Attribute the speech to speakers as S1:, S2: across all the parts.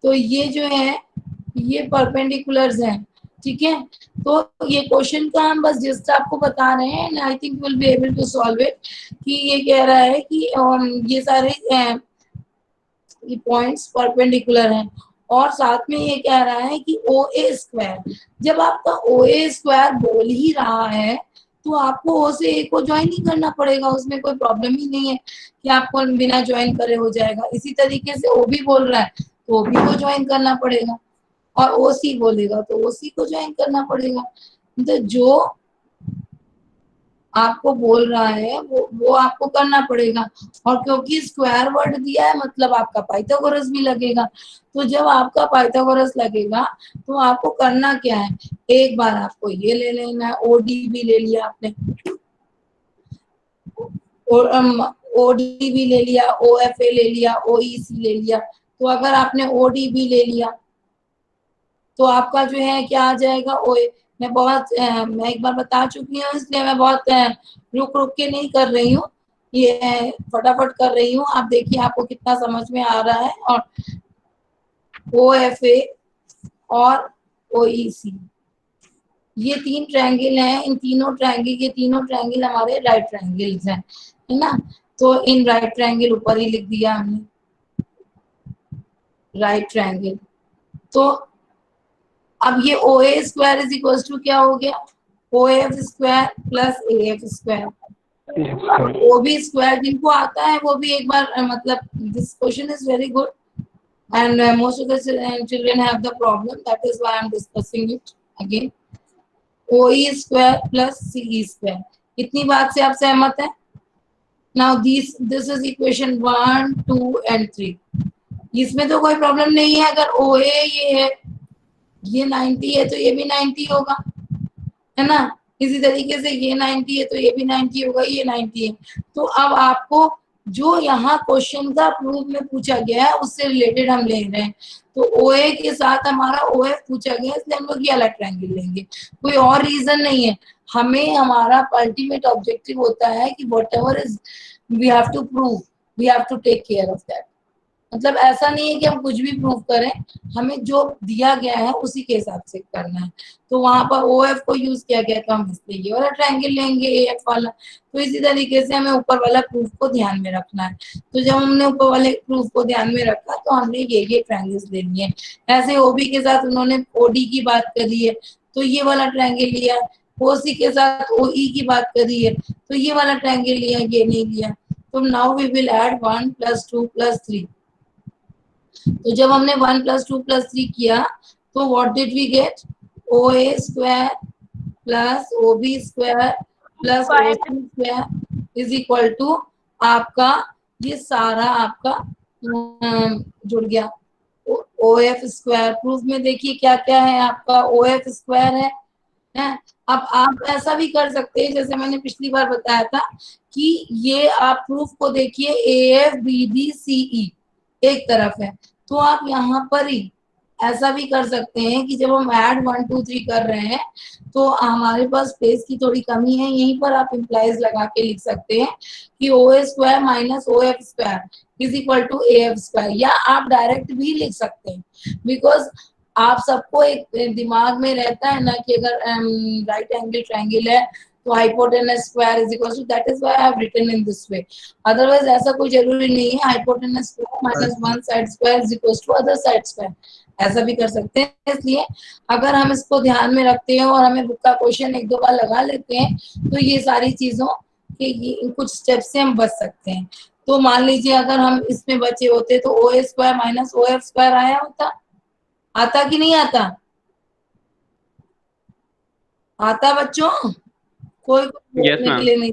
S1: तो ये जो है ये परपेंडिकुलर्स हैं, ठीक है। तो ये क्वेश्चन का हम बस जस्ट आपको बता रहे हैं, and I think will be able to solve it. कि ये कह रहा है कि ये सारे ये पॉइंट्स परपेंडिकुलर हैं, और साथ में ये कह रहा है कि ओ ए स्क्वायर, जब आपका ओ ए स्क्वायर बोल ही रहा है तो आपको ओ से ए को ज्वाइन ही करना पड़ेगा, उसमें कोई प्रॉब्लम ही नहीं है कि आपको बिना ज्वाइन करे हो जाएगा। इसी तरीके से ओ भी बोल रहा है तो ओ भी को ज्वाइन करना पड़ेगा, और ओ सी बोलेगा तो ओ सी को ज्वाइन करना पड़ेगा। तो जो आपको बोल रहा है वो आपको करना पड़ेगा, और क्योंकि स्क्वायर वर्ड दिया है मतलब आपका पाइथागोरस भी लगेगा। तो जब आपका पाइथागोरस लगेगा तो आपको करना क्या है, एक बार आपको ये ले लेना है, ओडी भी ले लिया आपने, ओडी भी ले लिया, ओ एफ ए ले लिया, ओ ई सी ले लिया। तो अगर आपने ओडी भी ले लिया तो आपका जो है क्या आ जाएगा, ओ मैं एक बार बता चुकी हूँ, इसलिए मैं बहुत रुक रुक के नहीं कर रही हूँ, ये फटाफट कर रही हूँ। आप देखिए आपको कितना समझ में आ रहा है। और ओ एफ ए और ओ ई सी, ये तीन ट्रायंगल हैं, इन तीनों ट्रायंगल, ये तीनों ट्रायंगल हमारे राइट ट्रायंगल्स हैं, है ना। तो इन राइट ट्रायंगल ऊपर ही लिख दिया हमने, राइट ट्रायंगल। तो अब ये o A square is equal to क्या हो गया, o F square plus a F square. O B square जिनको आता है वो भी एक बार मतलब this question is very good, and most of the children have the problem, that is why I am discussing it again. OE square plus CE square, इतनी बात से आप सहमत हैं? Now this is equation 1, 2 and 3, इसमें तो कोई problem नहीं है। अगर OA ये है, ये 90 है तो ये भी 90 होगा, है ना। इसी तरीके से ये 90 है तो ये भी 90 होगा, ये 90 है। तो अब आपको जो यहाँ क्वेश्चन का प्रूफ में पूछा गया है उससे रिलेटेड हम ले रहे हैं। तो OA के साथ हमारा OF पूछा गया, इसलिए हम लोग ये अलग ट्रायंगल लेंगे, कोई और रीजन नहीं है। हमें हमारा अल्टीमेट ऑब्जेक्टिव होता है कि whatever is we have to prove, we have to take care of that. मतलब ऐसा नहीं है कि हम कुछ भी प्रूव करें, हमें जो दिया गया है उसी के हिसाब से करना है। तो वहां पर ओ एफ को यूज किया गया तो हम इसलिए ये वाला ट्रायंगल लेंगे ए एफ वाला। तो इसी तरीके से हमें ऊपर वाला प्रूफ को ध्यान में रखना है। तो जब हमने ऊपर वाले प्रूफ को ध्यान में रखा तो हमने ये ट्रायंगल्स ले लिए। ऐसे ओबी के साथ उन्होंने ओडी की बात करी है तो ये वाला ट्रायंगल लिया, ओसी के साथ ओई की बात करी है तो ये वाला ट्रायंगल लिया, ये नहीं लिया। तो नाउ वी विल ऐड 1 + 2 + 3। तो जब हमने 1 + 2 + 3 किया तो what did we get, o A square plus O B square plus O C square is equal to आपका ये सारा आपका जुड़ गया ओ एफ स्क्वायर। प्रूफ में देखिए क्या क्या है, आपका ओ एफ स्क्वायर है। अब आप ऐसा भी कर सकते हैं जैसे मैंने पिछली बार बताया था कि ये आप प्रूफ को देखिए A F B D C E एक तरफ है, तो आप यहाँ पर ही ऐसा भी कर सकते हैं कि जब हम ऐड 1 2 3 कर रहे हैं तो हमारे पास स्पेस की थोड़ी कमी है, यहीं पर आप इम्प्लाइज लगा के लिख सकते हैं कि O A square minus O F square is equal to A F square, या आप डायरेक्ट भी लिख सकते हैं। बिकॉज आप सबको एक दिमाग में रहता है ना कि अगर राइट एंगल ट्रायंगल है तो hypotenuse square is equal to, that is why I have written in this way. Otherwise ऐसा कोई जरूरी नहीं है, hypotenuse square minus one side square is equal to other side square, ऐसा भी कर सकते हैं। इसलिए अगर हम इसको ध्यान में रखते हैं और हमें बुक का क्वेश्चन एक दो बार लगा लेते हैं तो ये सारी चीजों के ये कुछ स्टेप से हम बच सकते हैं। तो मान लीजिए अगर हम इसमें बचे होते तो ओ ए square minus O F square आया होता, आता कि नहीं आता? आता बच्चों? कोई बोलने के लिए नहीं।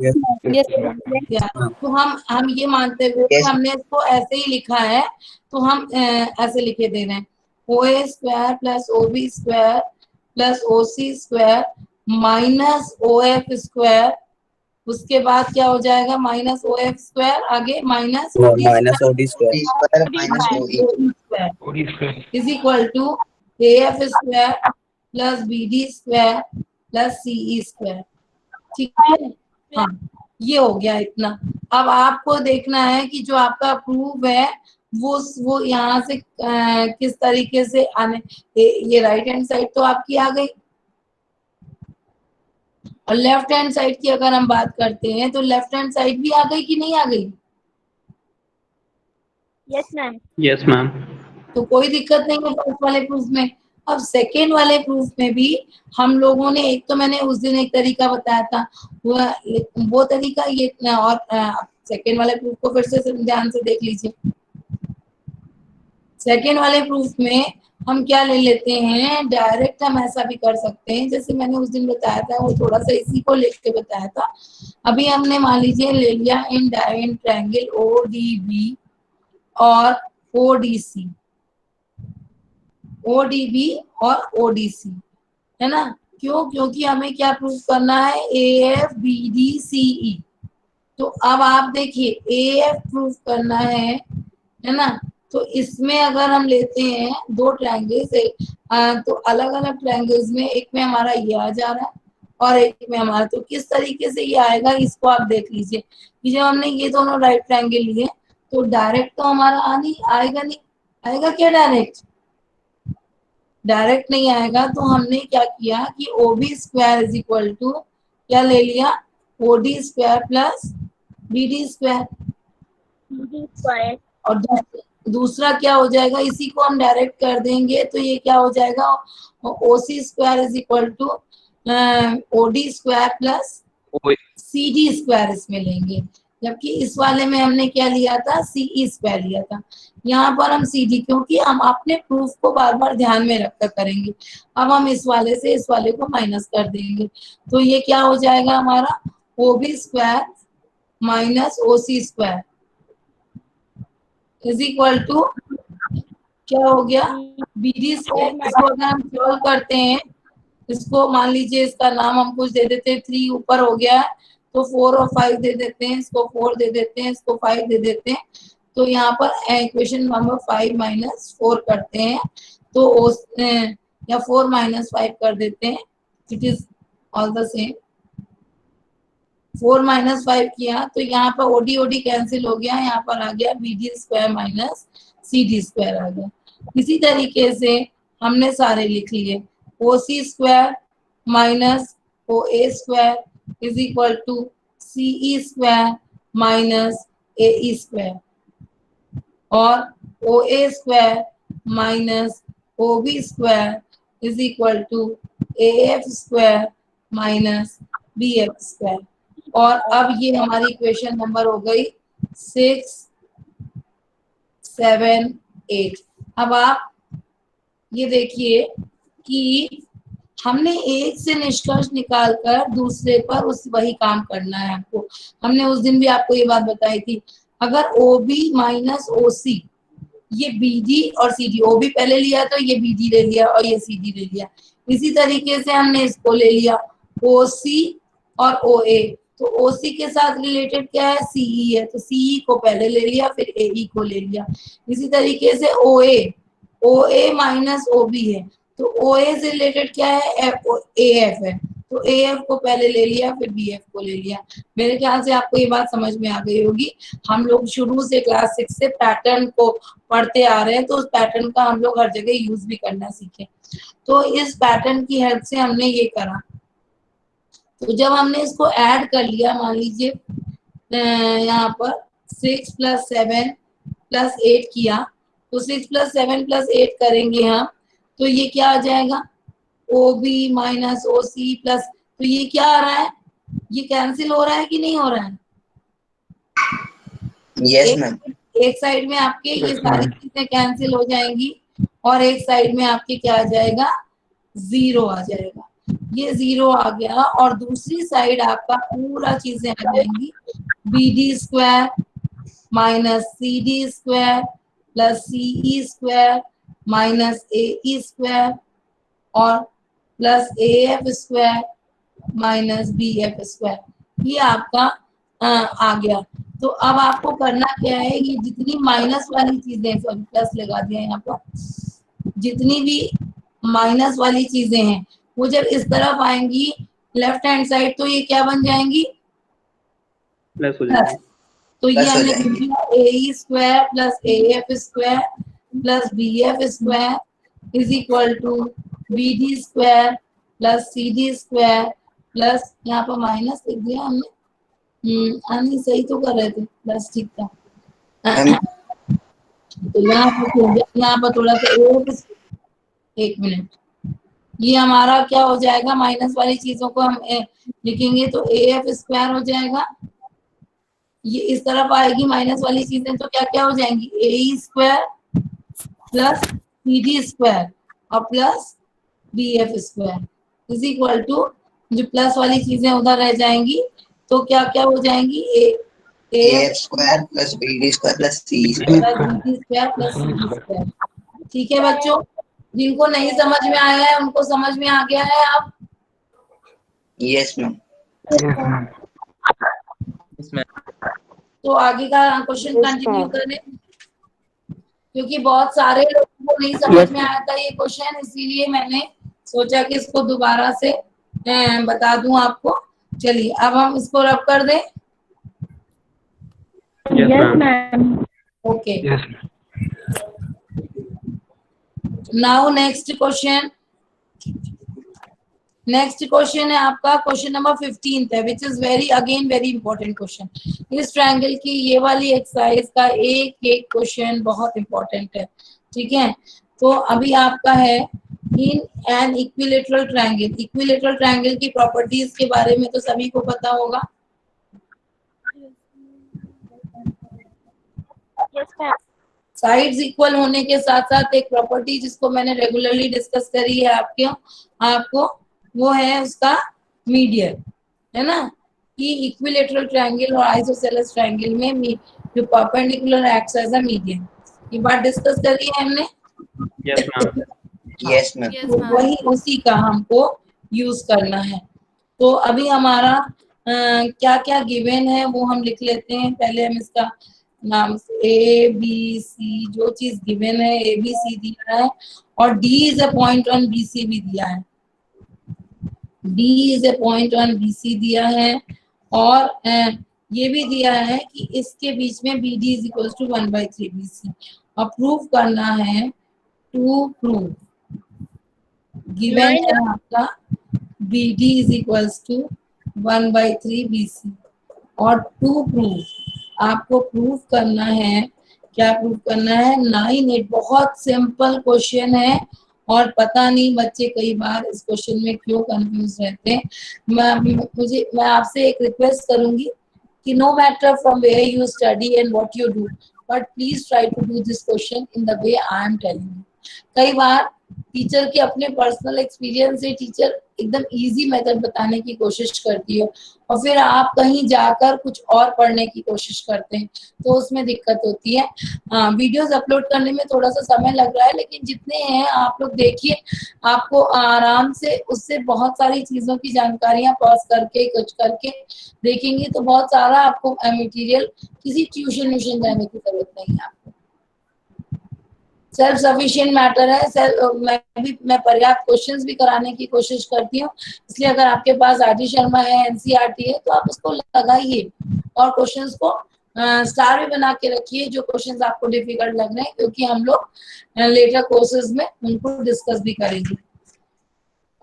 S1: तो हम ये मानते हुए कि हमने इसको ऐसे ही लिखा है तो हम ऐसे लिखे दे रहे हैं ओ ए square plus O B square plus ओ सी square minus O F square, उसके बाद क्या हो जाएगा माइनस ओ एफ स्क्वायर, आगे minus O D square is equal to A F square plus B D square plus C E square. ठीक है, हाँ। ये हो गया इतना। अब आपको देखना है कि जो आपका प्रूफ है वो यहाँ से किस तरीके से आने, ये राइट हैंड साइड तो आपकी आ गई, और लेफ्ट हैंड साइड की अगर हम बात करते हैं तो लेफ्ट हैंड साइड भी आ गई कि नहीं आ गई?
S2: Yes ma'am.
S3: Yes ma'am.
S1: तो कोई दिक्कत नहीं है फर्स्ट वाले प्रूफ में। अब सेकेंड वाले प्रूफ में भी हम लोगों ने, एक तो मैंने उस दिन एक तरीका बताया था, वो तरीका ये, और सेकेंड वाले प्रूफ को फिर से ध्यान से देख लीजिए। सेकेंड वाले प्रूफ में हम क्या ले लेते हैं, डायरेक्ट हम ऐसा भी कर सकते हैं जैसे मैंने उस दिन बताया था, वो थोड़ा सा इसी को लेके बताया था। अभी हमने मान लीजिए ले लिया इन ट्रायंगल ODB और ODC, ODB और ODC, है ना? क्यों? क्योंकि हमें क्या प्रूफ करना है, AFBDCE। तो अब आप देखिए AF प्रूफ करना है ना? तो इसमें अगर हम लेते हैं दो ट्रायंगल्स, तो अलग अलग ट्रायंगल्स में एक में हमारा ये आ जा रहा है और एक में हमारा, तो किस तरीके से ये आएगा इसको आप देख लीजिए कि जब हमने ये दोनों राइट ट्रायंगल लिए तो डायरेक्ट तो हमारा आएगा नहीं, आएगा क्या डायरेक्ट? डायरेक्ट नहीं आएगा। तो हमने क्या किया कि OB square is equal to क्या ले लिया, OD square plus BD square. और दूसरा क्या हो जाएगा, इसी को हम डायरेक्ट कर देंगे तो ये क्या हो जाएगा, OC square is equal to OD square plus CD square इसमें लेंगे, जबकि इस वाले में हमने क्या लिया था, CE स्क्वायर लिया था। यहाँ पर हम CD, क्योंकि हम अपने प्रूफ को बार बार ध्यान में रखकर करेंगे। अब हम इस वाले से इस वाले को माइनस कर देंगे, तो ये क्या हो जाएगा हमारा, OB square minus OC square is equal to क्या हो गया, BD स्क्वायर। इसको अगर हम सॉल्व करते हैं, इसको मान लीजिए इसका नाम हम कुछ दे देते हैं, 3 ऊपर हो गया है तो 4 और 5 दे देते हैं, इसको 4 दे देते हैं, इसको 5 दे देते हैं। तो यहाँ पर इक्वेशन नंबर 5 माइनस 4 करते हैं तो या 4 माइनस 5 कर देते हैं, it is all the same. 4 minus 5 किया तो यहाँ पर OD कैंसिल हो गया, यहाँ पर आ गया BD square minus CD square आ गया। इसी तरीके से हमने सारे लिख लिए, OC square minus OA square is equal to CE square minus AE square, और OA square minus OB square is equal to AF square minus BF square. और अब ये हमारी क्वेश्चन नंबर हो गई 6, 7, 8। अब आप ये देखिए कि हमने एक से निष्कर्ष निकालकर दूसरे पर उस वही काम करना है आपको। हमने उस दिन भी आपको ये बात बताई थी, अगर OB माइनस OC, ये BD और CD, OB पहले लिया तो ये BD ले लिया और ये CD ले लिया। इसी तरीके से हमने इसको ले लिया OC और OA, तो OC के साथ रिलेटेड क्या है, CE है, तो CE को पहले ले लिया फिर AE को ले लिया। इसी तरीके से OA माइनस OB है, तो OA से रिलेटेड क्या है, AF है, तो AF को पहले ले लिया फिर BF को ले लिया। मेरे ख्याल से आपको ये बात समझ में आ गई होगी। हम लोग शुरू से क्लास 6 से पैटर्न को पढ़ते आ रहे हैं, तो उस पैटर्न का हम लोग हर जगह यूज भी करना सीखे। तो इस पैटर्न की हेल्प से हमने ये करा, तो जब हमने इसको ऐड कर लिया, मान लीजिए यहाँ पर 6 + 7 + 8 किया, तो 6 + 7 + 8 करेंगे हम, तो ये क्या आ जाएगा, OB माइनस OC प्लस, तो ये क्या आ रहा है, ये कैंसिल हो रहा है कि नहीं हो रहा है?
S4: Yes ma'am.
S1: एक साइड में आपके ये सारी चीजें कैंसिल हो जाएंगी और एक साइड में आपके क्या आ जाएगा, 0 आ जाएगा। ये 0 आ गया और दूसरी साइड आपका पूरा चीजें आ जाएंगी, BD square minus CD square plus CE square minus AE square और plus AF square minus BF square. ये आपका आ गया। तो अब आपको करना क्या है, ये जितनी माइनस वाली चीजें, सॉरी प्लस लगा दिया यहाँ पर, जितनी भी माइनस वाली चीजें हैं वो जब इस तरफ आएंगी लेफ्ट हैंड साइड, तो ये क्या बन जाएंगी,
S2: प्लस हो जाएगी।
S1: तो ये
S3: प्लस हो
S1: हमने
S3: जाएगी।
S1: लिख दिया A square plus AF square plus BF square is equal to BD square plus CD square plus यहाँ पर माइनस लिख दिया हमने। नहीं सही तो कर रहे थे, प्लस ठीक था।
S3: मैम
S1: तो यहाँ पर थोड़ा सा एक मिनट, ये हमारा क्या हो जाएगा, माइनस वाली चीजों को हम लिखेंगे तो AF स्क्वायर हो जाएगा, ये इस तरफ आएगी माइनस वाली चीजें तो क्या क्या हो जाएंगी, AE square plus CD square और plus BF square is equal to, जो प्लस वाली चीजें उधर रह जाएंगी तो क्या क्या हो जाएंगी,
S3: AF square plus BD square plus C square.
S1: BD square plus CD square. ठीक है बच्चों, जिनको नहीं समझ में आया है उनको समझ में आ गया है अब?
S3: Yes ma'am.
S1: तो आगे का क्वेश्चन कंटिन्यू करें, क्योंकि बहुत सारे लोगों को नहीं समझ में आया था ये क्वेश्चन, इसीलिए मैंने सोचा कि इसको दोबारा से बता दूं आपको। चलिए अब हम इसको रब कर दें।
S2: Yes ma'am.
S1: Okay, now next question. Next question है आपका क्वेश्चन नंबर 15 है, which is very important question. इस ट्रायंगल की ये वाली एक्सरसाइज का एक एक क्वेश्चन बहुत इंपॉर्टेंट है, ठीक है। तो अभी आपका है in an equilateral triangle, equilateral triangle की प्रॉपर्टीज के बारे में तो सभी को पता होगा। साइड्स इक्वल होने के साथ साथ एक प्रॉपर्टी जिसको मैंने रेगुलरली डिस्कस करी है आपको वो है उसका मीडियन, है ना, कि इक्विलेटरल ट्रायंगल और आइसोसेलेस ट्रायंगल में जो perpendicular acts as a median, ये बात डिस्कस करी है हमने।
S2: Yes ma'am.
S3: Yes ma'am.
S1: तो वही उसी का हमको यूज करना है। तो अभी हमारा क्या क्या गिवन है वो हम लिख लेते हैं। पहले हम इसका नाम ABC, जो चीज गिवन है ABC दिया है और D is a point on BC भी दिया है, D is a point on BC दिया है और ये भी दिया है कि इसके बीच में BD is equal to 1/3 BC और प्रूव करना है, टू प्रूव गिवन है आपका BD is equals to 1/3 BC और टू प्रूव आपको प्रूव करना है, क्या प्रूव करना है, 9/8। बहुत सिंपल क्वेश्चन है और पता नहीं बच्चे कई बार इस क्वेश्चन में क्यों कंफ्यूज रहते हैं। मैं आपसे एक रिक्वेस्ट करूंगी कि no matter from where you study and what you do, but please try to do this question in the way I am telling you. कई बार टीचर के अपने पर्सनल एक्सपीरियंस से टीचर एकदम इजी मेथड बताने की कोशिश करती है और फिर आप कहीं जाकर कुछ और पढ़ने की कोशिश करते हैं तो उसमें दिक्कत होती है। वीडियोस अपलोड करने में थोड़ा सा समय लग रहा है, लेकिन जितने हैं आप लोग देखिए, आपको आराम से उससे बहुत सारी चीजों की जानकारियां पॉज करके कुछ करके देखेंगे तो बहुत सारा आपको मटेरियल, किसी ट्यूशन जाने की जरूरत नहीं है आपको। सेल्फ सफिशिएंट मैटर है। मैं पर्याप्त क्वेश्चंस भी कराने की कोशिश करती हूँ, इसलिए अगर आपके पास आरटी शर्मा है, एनसीईआरटी है तो आप उसको लगाइए और क्वेश्चंस को स्टार भी बना के रखिए जो क्वेश्चंस आपको डिफिकल्ट लग रहे हैं, क्योंकि हम लोग लेटर कोर्सेज में उनको डिस्कस भी करेंगे।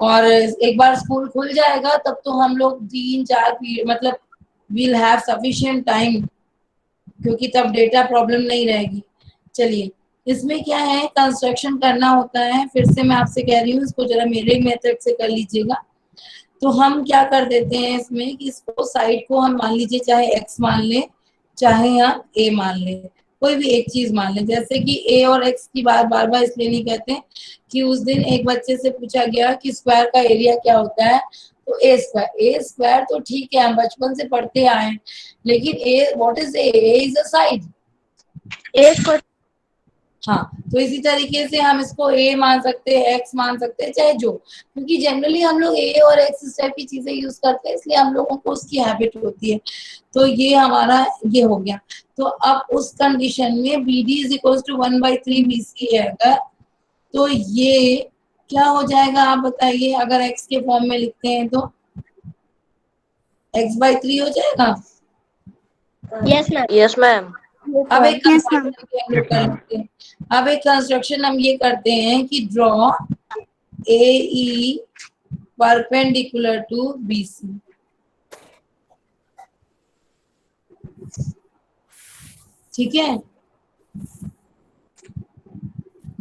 S1: और एक बार स्कूल खुल जाएगा तब तो हम लोग 3-4 पीरियड मतलब विल हैव सफिशिएंट टाइम, क्योंकि तब डेटा प्रॉब्लम नहीं रहेगी। चलिए, इसमें क्या है, कंस्ट्रक्शन करना होता है। फिर से मैं आपसे कह रही हूँ इसको जरा मेरे मेथड से कर लीजिएगा। तो हम क्या कर देते हैं इसमें कि इसको साइड को हम मान लीजिए चाहे x मान लें चाहे हम a मान लें, कोई भी एक चीज मान लें। जैसे कि a और x की बार बार इसलिए नहीं कहते कि उस दिन एक बच्चे से पूछा गया कि स्क्वायर का एरिया क्या होता है, तो ए स्क्वायर तो ठीक है हम बचपन से पढ़ते आए हैं, लेकिन a what is a is a side. हाँ, तो इसी तरीके से हम इसको a मान सकते हैं, x मान सकते हैं, चाहे जो, क्योंकि जनरली हम लोग a और x इस टाइप की चीजें यूज करते हैं, इसलिए हम लोगों को उसकी हैबिट होती है। तो ये हमारा ये हो गया। तो अब उस कंडीशन में BD is equal to 1/3 BC है अगर, तो ये क्या हो जाएगा आप बताइए, अगर x के फॉर्म में लिखते हैं तो x/3 हो जाएगा।
S2: Yes, ma'am.
S4: Yes, ma'am.
S1: अब एक
S2: Yes,
S1: कंस्ट्रक्शन हम लोग कर लेते हैं। अब एक कंस्ट्रक्शन हम ये करते हैं कि draw AE perpendicular to BC। ठीक है,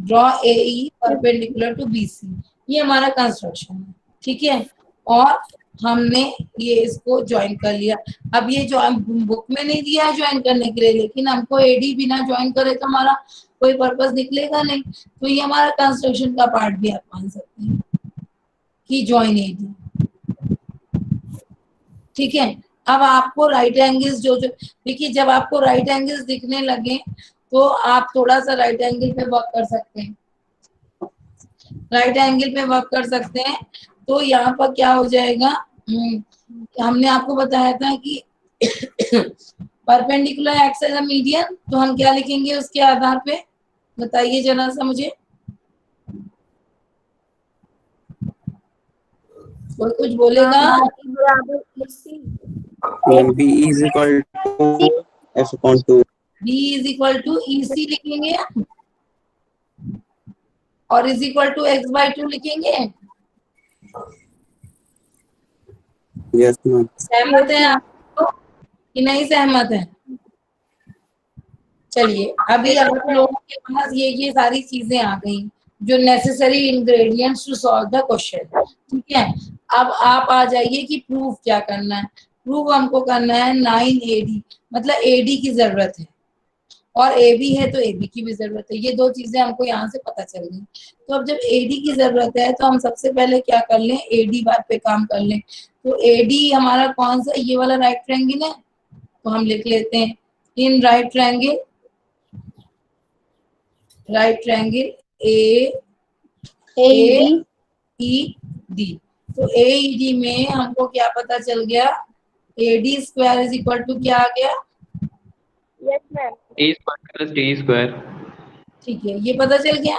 S1: draw AE perpendicular to BC, ये हमारा कंस्ट्रक्शन है। ठीक है, और हमने ये इसको ज्वाइन कर लिया। अब ये जो बुक में नहीं दिया है ज्वाइन करने के लिए, लेकिन हमको AD बिना ज्वाइन करे तो हमारा कोई पर्पस निकलेगा नहीं, तो ये हमारा कंस्ट्रक्शन का पार्ट भी आप मान सकते हैं कि ज्वाइन AD। ठीक है, अब आपको राइट एंगल्स जो देखिए, जब आपको राइट एंगल्स दिखने लगे तो आप थोड़ा सा राइट एंगल पे वर्क कर सकते हैं। राइट एंगल पे वर्क कर सकते हैं तो यहाँ पर क्या हो जाएगा, हमने आपको बताया था कि perpendicular acts as a median, तो हम क्या लिखेंगे उसके आधार पे, बताइए जरा सा मुझे, कोई कुछ बोलेगा?
S5: B is equal to F upon 2.
S1: B is equal to EC लिखेंगे और इज इक्वल टू x/2 लिखेंगे।
S5: Yes, ma'am.
S1: सहमत है आप तो कि नहीं सहमत है? चलिए, अभी आप लोगों के पास ये सारी चीजें आ गई जो necessary ingredients to solve the question. ठीक है, अब आप आ जाइए कि प्रूफ क्या करना है। प्रूफ हमको करना है 9AD, मतलब AD की जरूरत है और AB है तो AB की भी जरूरत है। ये दो चीजें हमको यहाँ से पता चल गई। तो अब जब AD की जरूरत है तो हम सबसे पहले क्या कर लें, AD बार पे काम कर लें। तो AD हमारा कौन सा, ये वाला राइट ट्रायंगल है, तो हम लिख लेते हैं इन राइट ट्रायंगल AED। तो AED में हमको क्या पता चल गया, AD square is equal to क्या आ गया?
S2: Yes, ma'am. A square plus D square.
S1: ठीक है, ये पता चल गया।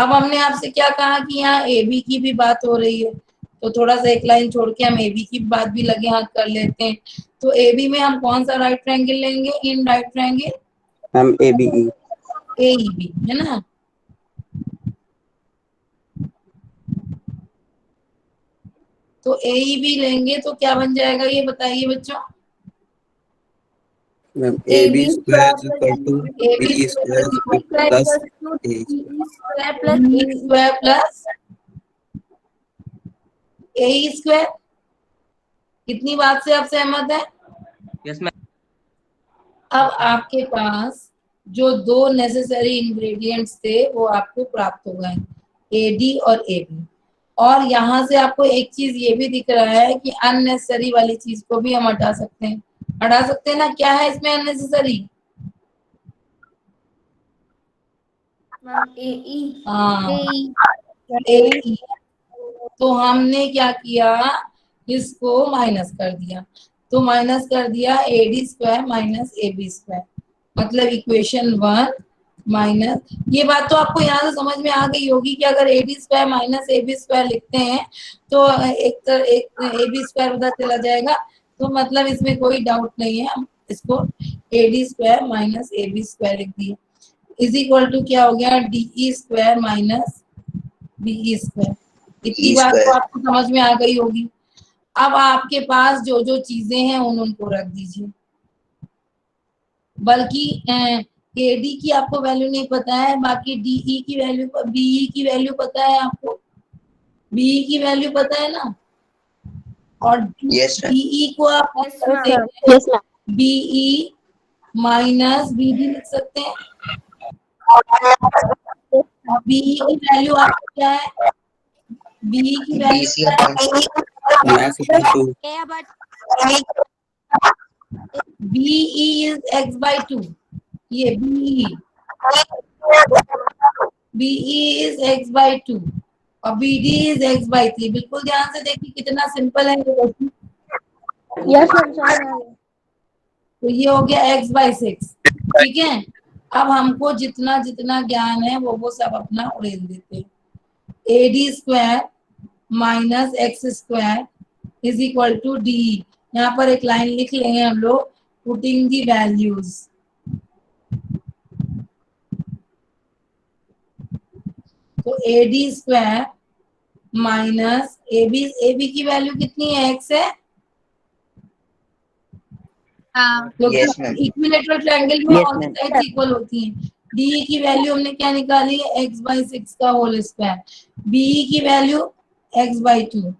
S1: अब हमने आपसे क्या कहा कि यहाँ AB की भी बात हो रही है, तो थोड़ा सा एक लाइन छोड़ के हम AB की बात भी लगे हाथ कर लेते हैं। तो AB में हम कौन सा राइट ट्रायंगल लेंगे, in right triangle
S5: Ma'am, ABE.
S1: AEB, है ना? तो AEB लेंगे तो क्या बन जाएगा, ये बताइए बच्चों।
S5: Ma'am, AB square is equal to
S1: AB
S5: BE square plus A.
S1: Square plus AE square. कितनी बात से आप सहमत है?
S3: Yes, ma'am.
S1: अब आपके पास जो दो नेसेसरी इंग्रेडिएंट्स थे वो आपको प्राप्त हो गए, AD और AB। और यहाँ से आपको एक चीज ये भी दिख रहा है कि अननेसेसरी वाली चीज को भी हम हटा सकते हैं। हटा सकते हैं ना? क्या है इसमें अननेसेसरी? हाँ, AE। तो हमने क्या किया, इसको माइनस कर दिया। तो माइनस कर दिया AD square minus AB square, मतलब इक्वेशन 1 माइनस, ये बात तो आपको यहाँ से समझ में आ गई होगी कि अगर AD square minus AB square लिखते हैं तो एक AB स्क्वायर उधर चला जाएगा, तो मतलब इसमें कोई डाउट नहीं है, हम इसको AD square minus AB square लिख दिए। इज इक्वल टू क्या हो गया, DE square minus BE square. इतनी बात तो आपको समझ में आ गई होगी। अब आपके पास जो जो चीजें हैं उनको रख दीजिए, बल्कि AD की आपको वैल्यू नहीं पता है, बाकी DE की वैल्यू, BE की वैल्यू पता है आपको, BE की वैल्यू पता है ना? और
S3: Yes, sir.
S1: DE को आप
S4: Yes, ma'am.
S1: BE minus BD लिख सकते हैं। BE की वैल्यू आपको क्या है, BE की value
S3: BC upon
S5: F upon 2.
S1: BE is x/2, ये BE is x/2 और BD is x/3। बिल्कुल ध्यान से देखिए कितना सिंपल है ये क्वेश्चन।
S2: Yes, ma'am.
S1: तो ये हो गया x/6। ठीक है, अब हमको जितना जितना ज्ञान है वो सब अपना उड़ेल देते हैं। AD square minus X square is equal to DE। यहाँ पर एक लाइन लिख लेंगे हम लोग, putting the values. तो AD स्क्वायर माइनस AB की वैल्यू कितनी है, x है, क्योंकि
S3: Yes, ma'am.
S1: इक्विलेटरल ट्रायंगल में
S5: Yes,
S1: all
S5: ma'am.
S1: Sides equal होती हैं। DE की वैल्यू हमने क्या निकाली है, x/6 का होल स्क्वायर, BE की वैल्यू x/2।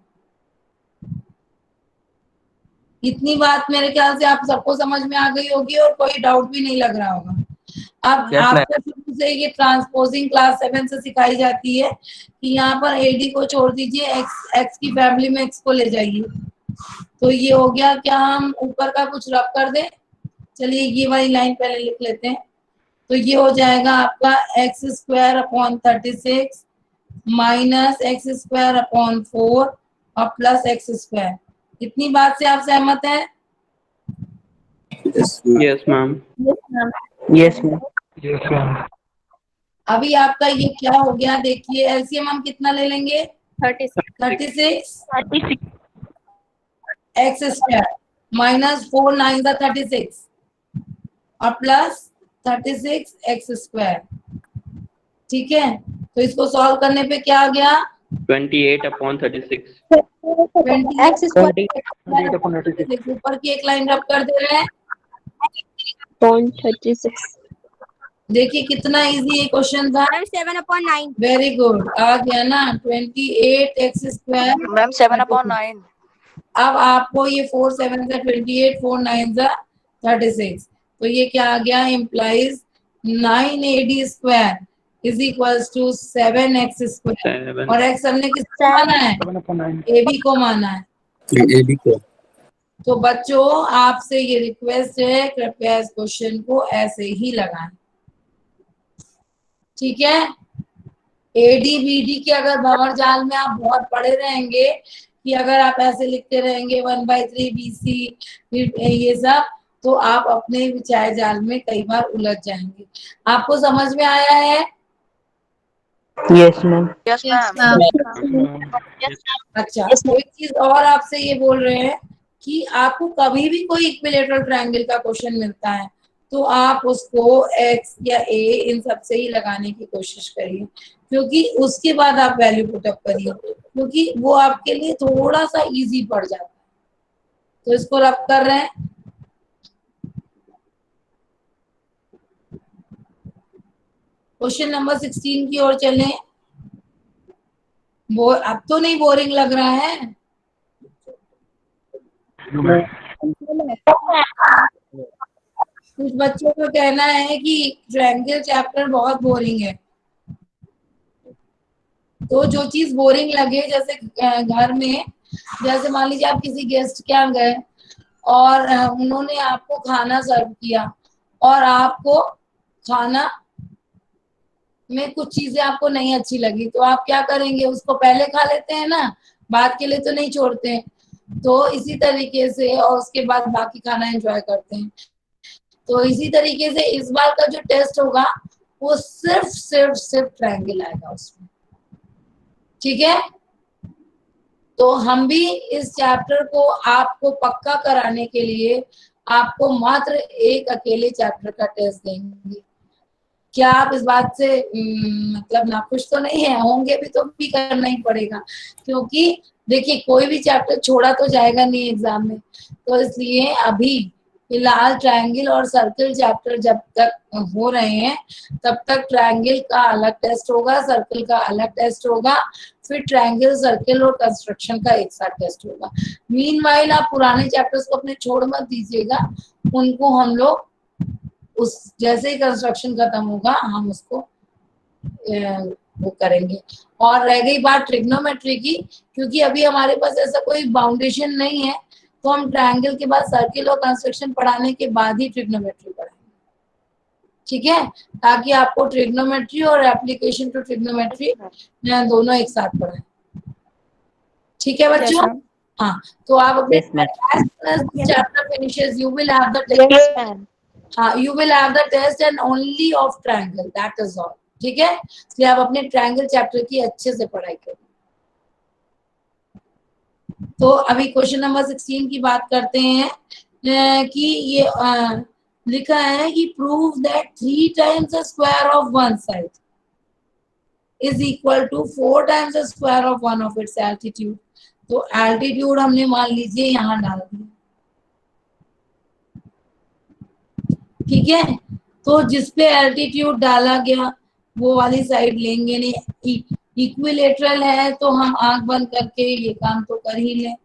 S1: इतनी बात मेरे ख्याल से आप सबको समझ में आ गई होगी और कोई डाउट भी नहीं लग रहा होगा। अब
S2: Yes, ma'am.
S1: आपको शुरू से ये ट्रांसपोजिंग क्लास 7 से सिखाई जाती है कि यहाँ पर AD को छोड़ दीजिए, x की फैमिली में x को ले जाइए। तो ये हो गया, क्या हम ऊपर का कुछ रब कर दें? चलिए ये वाली लाइन पहले लिख लेते हैं। तो ये हो जाएगा आपका x²/36 माइनस x²/4 और प्लस x²। इतनी बात से आप सहमत हैं?
S2: Yes, ma'am.
S5: Yes, ma'am.
S1: अभी आपका ये क्या हो गया, देखिए एलसीएम हम कितना ले लेंगे, 36 x² माइनस 4 9 36 और प्लस 36 x²। ठीक है, तो इसको सॉल्व करने पे क्या आ गया,
S2: 28/36.
S1: 28 ऊपर की एक लाइन रब कर दे रहे हैं।
S4: 36
S1: देखिए कितना इजी ये क्वेश्चन था।
S4: 7/9
S1: वेरी गुड, आ गया ना 28 x²।
S6: मैम 7/9
S1: अब आपको ये 4 7 सा 28, 4 9 सा 36, तो ये क्या आ गया, implies 9AD² is equals to 7x²
S2: 7.
S1: और x हमने किसको माना है, AB को माना है।
S5: AB को।
S1: तो बच्चों आपसे ये रिक्वेस्ट है, कृपया इस क्वेश्चन को ऐसे ही लगाएं, ठीक है। AD/BD के अगर भंवर जाल में आप बहुत पड़े रहेंगे कि अगर आप ऐसे लिखते रहेंगे 1/3 BC ये सब, तो आप अपने विचार जाल में कई बार उलझ जाएंगे। आपको समझ में आया है?
S5: Yes, ma'am.
S6: यस मैम
S1: अच्छा, एक चीज और आपसे ये बोल रहे हैं कि आपको कभी भी कोई इक्विलेटरल ट्रायंगल का क्वेश्चन मिलता है तो आप उसको x या a इन सब से ही लगाने की कोशिश करिए, क्योंकि उसके बाद आप वैल्यू पुट अप करिए, क्योंकि वो आपके लिए थोड़ा सा इजी पड़ जाता है। तो इसको रब कर रहे हैं। क्वेश्चन नंबर 16 की ओर चलें। अब तो नहीं बोरिंग लग रहा है? कुछ बच्चों का कहना है कि ट्रायंगल चैप्टर बहुत बोरिंग है। तो जो चीज बोरिंग लगे, जैसे घर में, जैसे मान लीजिए आप किसी गेस्ट के यहाँ गए और उन्होंने आपको खाना सर्व किया और आपको खाना में कुछ चीजें आपको नहीं अच्छी लगी, तो आप क्या करेंगे, उसको पहले खा लेते हैं ना, बाद के लिए तो नहीं छोड़ते हैं। तो इसी तरीके से, और उसके बाद बाकी खाना एंजॉय करते हैं। तो इसी तरीके से इस बार का जो टेस्ट होगा वो सिर्फ ट्रायंगल आएगा उसमें, ठीक है। तो हम भी इस चैप्टर को आपको पक्का कराने के लिए आपको मात्र एक अकेले चैप्टर का टेस्ट देंगे। क्या आप इस बात से मतलब नाखुश तो नहीं है? होंगे भी तो भी करना ही पड़ेगा, क्योंकि देखिए कोई भी चैप्टर छोड़ा तो जाएगा नहीं एग्जाम में। तो इसलिए अभी फिलहाल ट्रायंगल और सर्कल चैप्टर जब तक हो रहे हैं तब तक ट्रायंगल का अलग टेस्ट होगा, सर्कल का अलग टेस्ट होगा, फिर ट्रायंगल, सर्कल और कंस्ट्रक्शन का एक साथ टेस्ट होगा। मीनवाइल आप पुराने चैप्टर्स को अपने छोड़ मत दीजिएगा, उनको हम लोग उस जैसे ही कंस्ट्रक्शन खत्म होगा हम उसको वो करेंगे। और रह गई बात ट्रिग्नोमेट्री की, क्योंकि अभी हमारे पास ऐसा कोई बाउंडेशन नहीं है, तो हम ट्रायंगल के बाद सर्किल और कंस्ट्रक्शन पढ़ाने के बाद ही ट्रिग्नोमेट्री पढ़ाएंगे, ठीक है, ताकि आपको ट्रिग्नोमेट्री और एप्लीकेशन टू ट्रिग्नोमेट्री दोनों एक साथ पढ़ाएं, ठीक है बच्चों। हाँ, तो आप अपने chapter finishes you will have the test, you will have the test and only of triangle, that is all, ठीक है। इसलिए आप अपने ट्रायंगल चैप्टर की अच्छे से पढ़ाई करें। तो अभी क्वेश्चन नंबर 16 की बात करते हैं। कि ये लिखा है कि prove that 3 times the square of one side is equal to 4 times the square of one of its altitude. तो एल्टीट्यूड हमने मान लीजिए यहाँ डाल दिया, ठीक है। तो जिसपे एल्टीट्यूड डाला गया वो वाली साइड लेंगे नहीं, इक्विलेटरल है तो हम आंख बंद करके ये काम तो कर ही लें।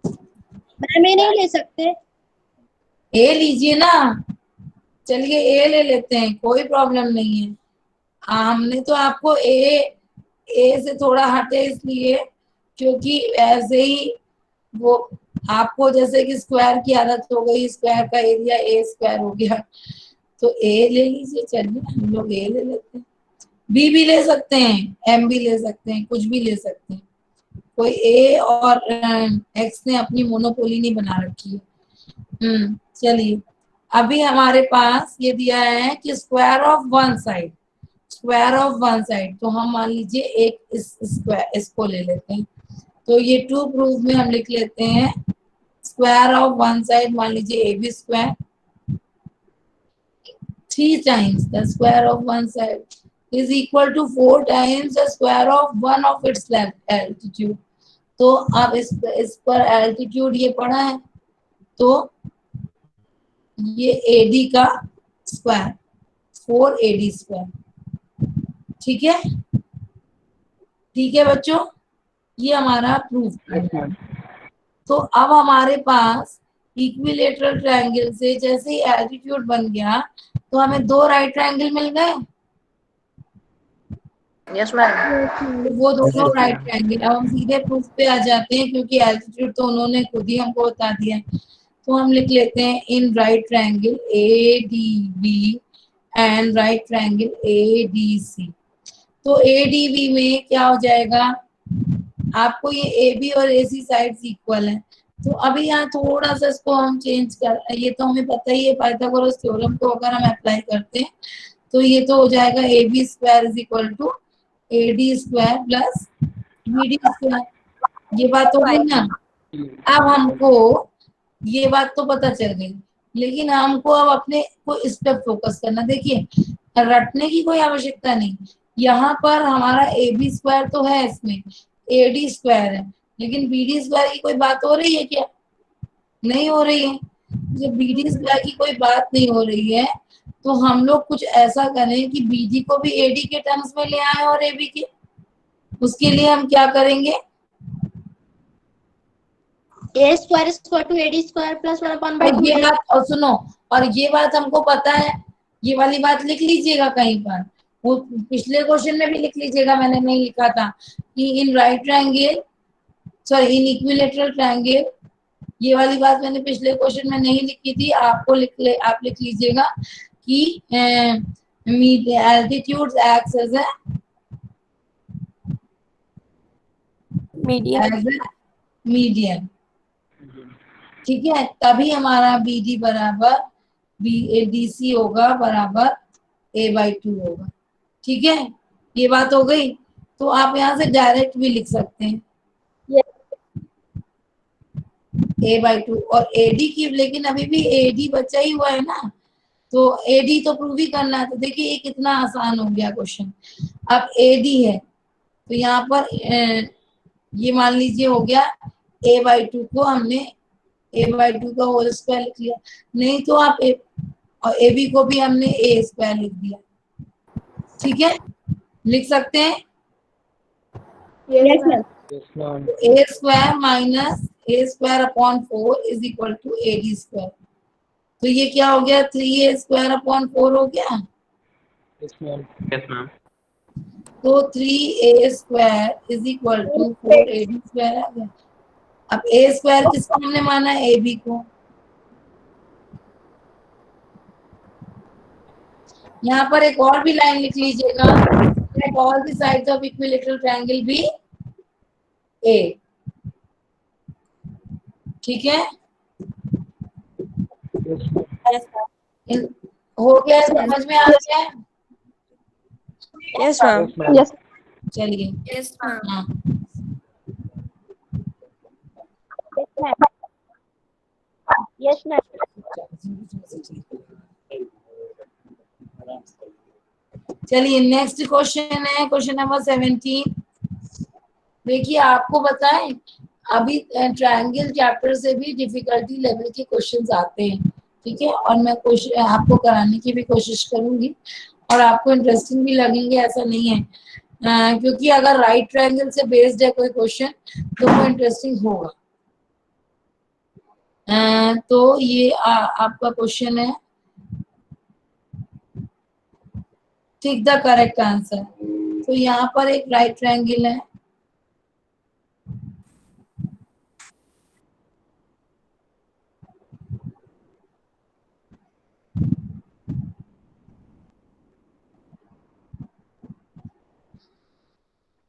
S4: मैम ये नहीं ले सकते?
S1: ए लीजिए ना, चलिए ए ले लेते हैं, कोई प्रॉब्लम नहीं है। हमने तो आपको ए से थोड़ा हटे इसलिए क्योंकि ऐसे ही वो आपको जैसे कि स्क्वायर की आदत हो गई, स्क्वायर का एरिया ए स्क्वायर हो गया, तो ए ले लीजिए। चलिए हम लोग ए ले लेते हैं, बी भी ले सकते हैं, एम भी ले सकते हैं, कुछ भी ले सकते हैं। कोई ए और एक्स ने अपनी मोनोपोली नहीं बना रखी है। चलिए अभी हमारे पास ये दिया है कि square of one side, square of one side, तो हम मान लीजिए एक इस स्क्वायर इसको ले लेते हैं। तो ये टू प्रूफ में हम लिख लेते हैं स्क्वायर ऑफ वन साइड, मान लीजिए A B square 3 times the square of one side is equal to 4 times the square of one of its altitude. तो अब इस पर एल्टीट्यूड ये पढ़ा है, तो ये एडी का स्क्वायर 4 AD स्क्वायर, ठीक है। ठीक है बच्चों, ये हमारा प्रूफ है। तो अब हमारे पास इक्विलेटरल ट्रायंगल से जैसे ही एल्टीट्यूड बन गया तो हमें 2 राइट ट्रायंगल मिल गए।
S6: Yes ma'am.
S1: वो दोनों राइट ट्रायंगल, अब हम सीधे प्रूफ पे आ जाते हैं क्योंकि एल्टीट्यूड तो उन्होंने खुद ही हमको बता दिया है। तो हम लिख लेते हैं in right triangle ADB and right triangle ADC। तो ADB में क्या हो जाएगा, आपको ये AB और AC साइड्स इक्वल है। तो अभी यहाँ थोड़ा सा इसको हम चेंज कर, ये तो हमें पता ही है पाइथागोरस थ्योरम को अगर हम अप्लाई करते हैं तो ये तो हो जाएगा AB square is equal to AD square plus BD square. ये बात हो गई ना। अब हमको ये बात तो पता चल गई, लेकिन हमको अब अपने को इस पे फोकस करना। देखिए रटने की कोई आवश्यकता नहीं, यहाँ पर हमारा AB स्क्वायर तो है, इसमें AD स्क्वायर है, लेकिन BD स्क्वायर की कोई बात हो रही है क्या? नहीं हो रही है। जब BD स्क्वायर की कोई बात नहीं हो रही है तो हम लोग कुछ ऐसा करें कि BD को भी AD के टर्म्स में ले आए और AB के। उसके लिए हम क्या करेंगे,
S4: A square is equal to AD square plus 1/2।
S1: ये बात और सुनो, और ये बात हमको पता है, ये वाली बात लिख लीजिएगा कहीं पर, वो पिछले क्वेश्चन में भी लिख लीजिएगा, मैंने नहीं लिखा था कि in right triangle, sorry in equilateral triangle, ये वाली बात मैंने पिछले क्वेश्चन में नहीं लिखी थी, आपको आप लिख लीजिएगा कि altitude acts as a median, ठीक है। तभी हमारा BD बराबर BADC होगा बराबर A/2 होगा, ठीक है। ये बात हो गई। तो आप यहाँ से डायरेक्ट भी लिख सकते हैं A/2 और AD की, लेकिन अभी भी AD बचा ही हुआ है ना, तो AD तो प्रूव ही करना है। तो देखिए ये कितना आसान हो गया क्वेश्चन। अब AD है तो यहाँ पर ये मान लीजिए हो गया A/2 को हमने A/2 का होल स्क्वायर लिख लिया, नहीं तो आप और AB को भी हमने A स्क्वायर लिख दिया, ठीक है, लिख सकते हैं।
S4: Yes ma'am.
S1: A square minus A square upon 4 is equal to AD square. तो ये क्या हो गया, 3A स्क्वायर अपॉन 4 हो गया।
S2: Yes ma'am.
S1: तो 3A square is equal to 4AD square आ गया। अब A स्क्वायर किसको हमने माना है, AB को। यहाँ पर एक और भी लाइन लिख लीजिएगा, let all the sides of equilateral triangle be A, ठीक है। हो गया, समझ में आ गया?
S6: Yes ma'am.
S4: यस
S1: चलिए
S6: यस मैम।
S1: हाँ,
S4: Yes, ma'am.
S1: चलिए नेक्स्ट क्वेश्चन है, क्वेश्चन नंबर 17। देखिए आपको बताएं, अभी ट्रायंगल चैप्टर से भी डिफिकल्टी लेवल के क्वेश्चंस आते हैं, ठीक है, और मैं कोशिश आपको कराने की भी कोशिश करूंगी और आपको इंटरेस्टिंग भी लगेंगे, ऐसा नहीं है, क्योंकि अगर राइट ट्रायंगल से बेस्ड है कोई क्वेश्चन तो वो इंटरेस्टिंग होगा। तो ये आपका क्वेश्चन है, टिक द करेक्ट आंसर। तो यहाँ पर एक राइट ट्रायंगल है,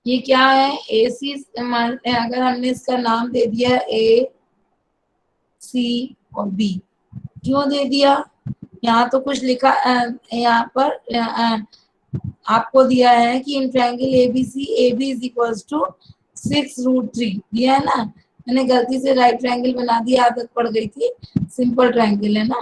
S1: ये क्या है, ए सी, अगर हमने इसका नाम दे दिया ए सी और बी, क्यों दे दिया, यहाँ तो कुछ लिखा, यहाँ पर आपको दिया है कि in triangle ABC A B is equals to 6√3 दिया है ना, मैंने गलती से राइट ट्रायंगल बना दिया, आदत पड़ गई थी, सिंपल ट्रायंगल है ना।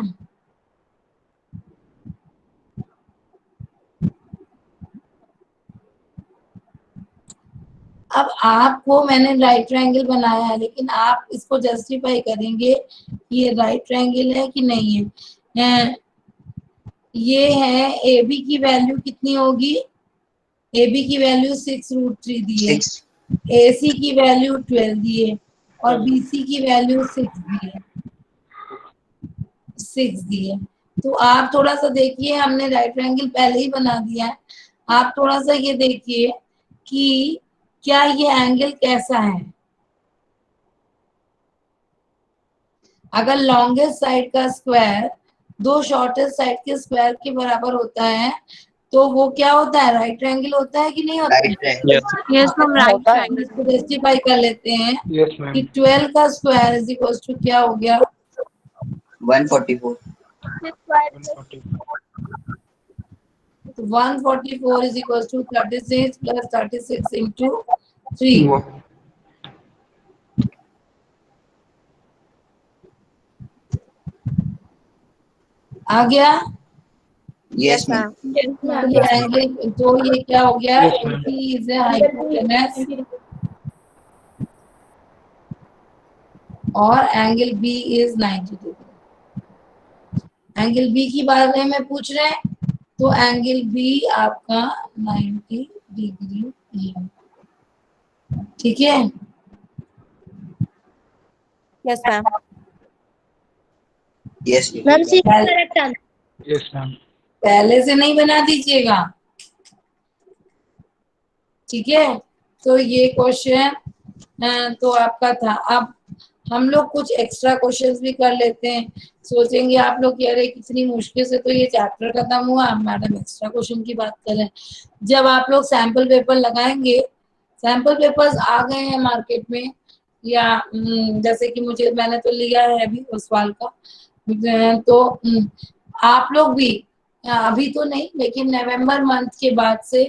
S1: अब आपको मैंने राइट ट्रायंगल बनाया है, लेकिन आप इसको जस्टिफाई करेंगे कि ये राइट ट्रायंगल है कि नहीं है। ये है ए बी की वैल्यू कितनी होगी, ए बी की वैल्यू 6√3 दी है, ए सी की वैल्यू 12 दी है और बी सी की वैल्यू 6 दी है, 6 दी है। तो आप थोड़ा सा देखिए, हमने राइट ट्रायंगल पहले ही बना दिया है, आप थोड़ा सा ये देखिए कि क्या ये एंगल कैसा है। अगर लॉन्गेस्ट साइड का स्क्वायर दो शॉर्टेस्ट साइड के स्क्वायर के बराबर होता है तो वो क्या होता है, राइट ट्रायंगल होता है कि नहीं होता है?
S6: Yes, ma'am. Right
S1: हम इसको जस्टिफाई कर लेते हैं कि 12 का स्क्वायर इज इक्वल टू क्या हो गया,
S3: 144.
S1: तो 144 is equal to 36 plus 36 into 3। आ गया?
S3: Yes, ma'am.
S1: ये एंगल, तो ये क्या हो गया, AC इज हाइपोटेनस और angle B is 90 degree. Angle B की बारे में पूछ रहे हैं, तो एंगल B आपका 90 डिग्री है, ठीक है।
S6: Yes, ma'am.
S3: Yes,
S4: Ma'am, C is correct answer.
S5: Yes, ma'am.
S1: पहले से नहीं बना दीजिएगा, ठीक है। तो ये क्वेश्चन तो आपका था। अब हम लोग कुछ एक्स्ट्रा क्वेश्चंस भी कर लेते हैं। सोचेंगे आप लोग कि अरे कितनी मुश्किल से तो ये चैप्टर खत्म हुआ, मैडम एक्स्ट्रा क्वेश्चन की बात कर रहे हैं। जब आप लोग सैंपल पेपर लगाएंगे, सैंपल पेपर्स आ गए हैं मार्केट में, या जैसे कि मैंने तो लिया है अभी उस सवाल का, तो आप लोग भी अभी तो नहीं, लेकिन नवंबर मंथ के बाद से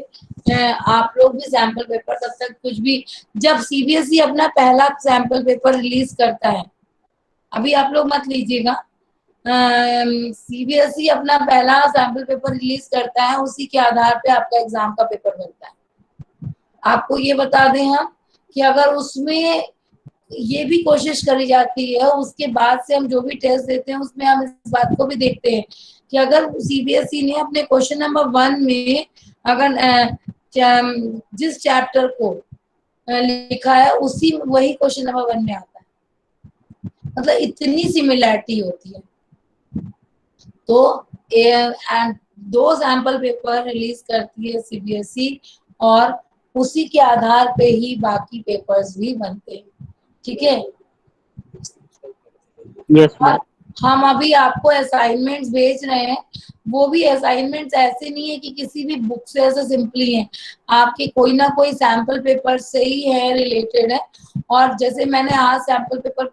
S1: आप लोग भी सैंपल पेपर, तब तक कुछ भी, जब सीबीएसई अपना पहला सैंपल पेपर रिलीज करता है, अभी आप लोग मत लीजिएगा, सीबीएसई अपना पहला सैंपल पेपर रिलीज करता है, उसी के आधार पे आपका एग्जाम का पेपर बनता है। आपको ये बता दें हम कि अगर उसमें ये भी कोशिश करी जाती है, उसके बाद से हम जो भी टेस्ट देते हैं उसमें हम इस बात को भी देखते हैं कि अगर सीबीएसई ने अपने क्वेश्चन नंबर 1 में अगर जिस चैप्टर को लिखा है उसी वही क्वेश्चन नंबर 1 में आता है, मतलब इतनी सिमिलैरिटी होती है। तो 2 सैंपल पेपर रिलीज करती है सीबीएसई और उसी के आधार पे ही बाकी पेपर्स भी बनते हैं, ठीक है।
S5: Yes, ma'am.
S1: हम अभी आपको असाइनमेंट्स भेज रहे हैं, वो भी असाइनमेंट्स ऐसे नहीं है कि किसी भी बुक से ऐसे सिंपली हैं, आपके कोई ना कोई सैंपल पेपर से ही है, रिलेटेड है। और जैसे मैंने आज सैंपल पेपर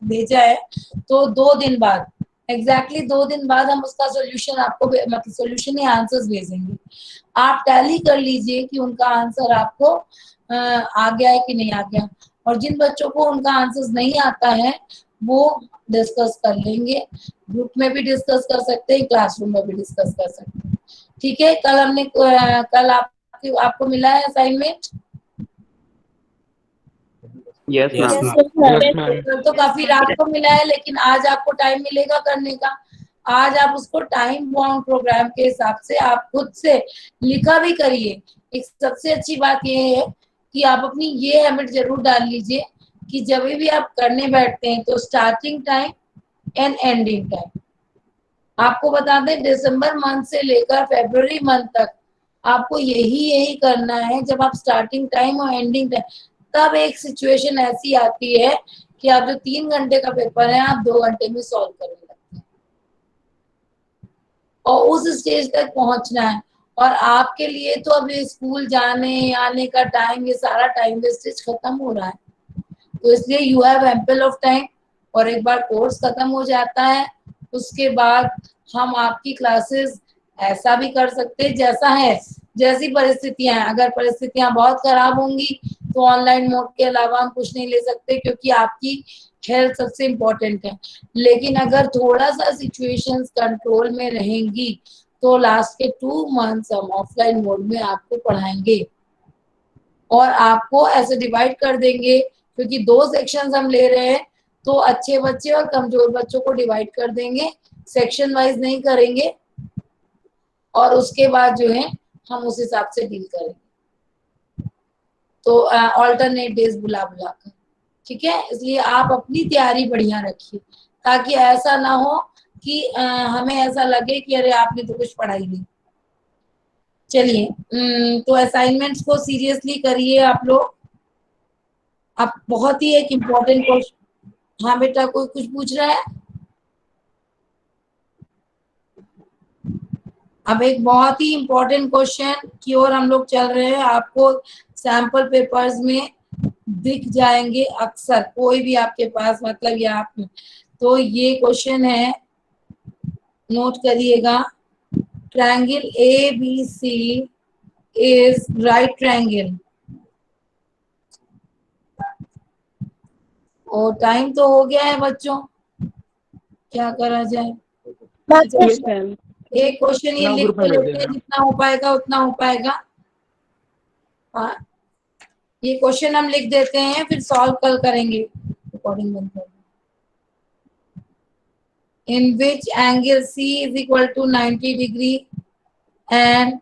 S1: भेजा है, तो 2 दिन बाद, एग्जैक्टली 2 दिन बाद हम उसका सोल्यूशन आपको, मतलब सोल्यूशन या आंसर्स भेजेंगे। आप टैली कर लीजिए कि उनका आंसर आपको आ गया है कि नहीं आ गया। और जिन बच्चों को उनका आंसर्स नहीं आता है वो डिस्कस कर लेंगे, ग्रुप में भी डिस्कस कर सकते हैं, क्लासरूम में भी डिस्कस कर सकते हैं। ठीक है, कल आपको मिला है असाइनमेंट?
S2: Yes, ma'am.
S1: कल तो काफी रात को मिला है, लेकिन आज आपको टाइम मिलेगा करने का। आज आप उसको टाइम बाउंड प्रोग्राम के हिसाब से आप खुद से लिखा भी करिए। एक सबसे अच्छी बात ये है कि आप अपनी ये हैबिट जरूर डाल लीजिए कि जब भी आप करने बैठते हैं तो starting time and ending time, आपको बता दें दिसंबर मंथ से लेकर फरवरी मंथ तक आपको यही करना है। जब आप स्टार्टिंग टाइम और एंडिंग टाइम, तब एक सिचुएशन ऐसी आती है कि आप जो 3 घंटे का पेपर है आप 2 घंटे में सॉल्व करने लगते हैं, और उस स्टेज तक पहुंचना है। और आपके लिए तो अभी स्कूल जाने आने का टाइम, ये सारा टाइम वेस्टेज खत्म हो रहा है, तो इसलिए you have ample of time. और एक बार कोर्स खत्म हो जाता है उसके बाद हम आपकी क्लासेस ऐसा भी कर सकते हैं जैसा है, जैसी परिस्थितियां हैं। अगर परिस्थितियां बहुत खराब होंगी तो ऑनलाइन मोड के अलावा हम कुछ नहीं ले सकते, क्योंकि आपकी हेल्थ सबसे इम्पोर्टेंट है। लेकिन अगर थोड़ा सा सिचुएशंस कंट्रोल में रहेंगी तो लास्ट के 2 मंथ्स हम ऑफलाइन मोड में आपको पढ़ाएंगे, और आपको ऐसे डिवाइड कर देंगे, क्योंकि 2 सेक्शंस हम ले रहे हैं, तो अच्छे बच्चे और कमजोर बच्चों को डिवाइड कर देंगे, सेक्शन वाइज नहीं करेंगे, और उसके बाद जो है हम उस हिसाब से डील करेंगे। तो ऑल्टरनेट डेज बुला कर, ठीक है। इसलिए आप अपनी तैयारी बढ़िया रखिए, ताकि ऐसा ना हो कि हमें ऐसा लगे कि अरे आपने तो कुछ पढ़ा ही नहीं। चलिए, तो असाइनमेंट्स को सीरियसली करिए आप लोग। अब बहुत ही एक इम्पोर्टेंट क्वेश्चन, हाँ बेटा कोई कुछ पूछ रहा है? अब एक बहुत ही इम्पोर्टेंट क्वेश्चन की ओर हम लोग चल रहे हैं, आपको सैंपल पेपर्स में दिख जाएंगे अक्सर, कोई भी आपके पास, मतलब ये आप, तो ये क्वेश्चन है, नोट करिएगा। Triangle ABC is right triangle। और टाइम तो हो गया है बच्चों, क्या करा जाए? एक क्वेश्चन ये लिख के लेते हैं, जितना हो पाएगा उतना हो पाएगा। हाँ, ये क्वेश्चन हम लिख देते हैं, फिर सॉल्व कल करेंगे। रिकॉर्डिंग बंद कर। In which angle C is equal to 90 degree and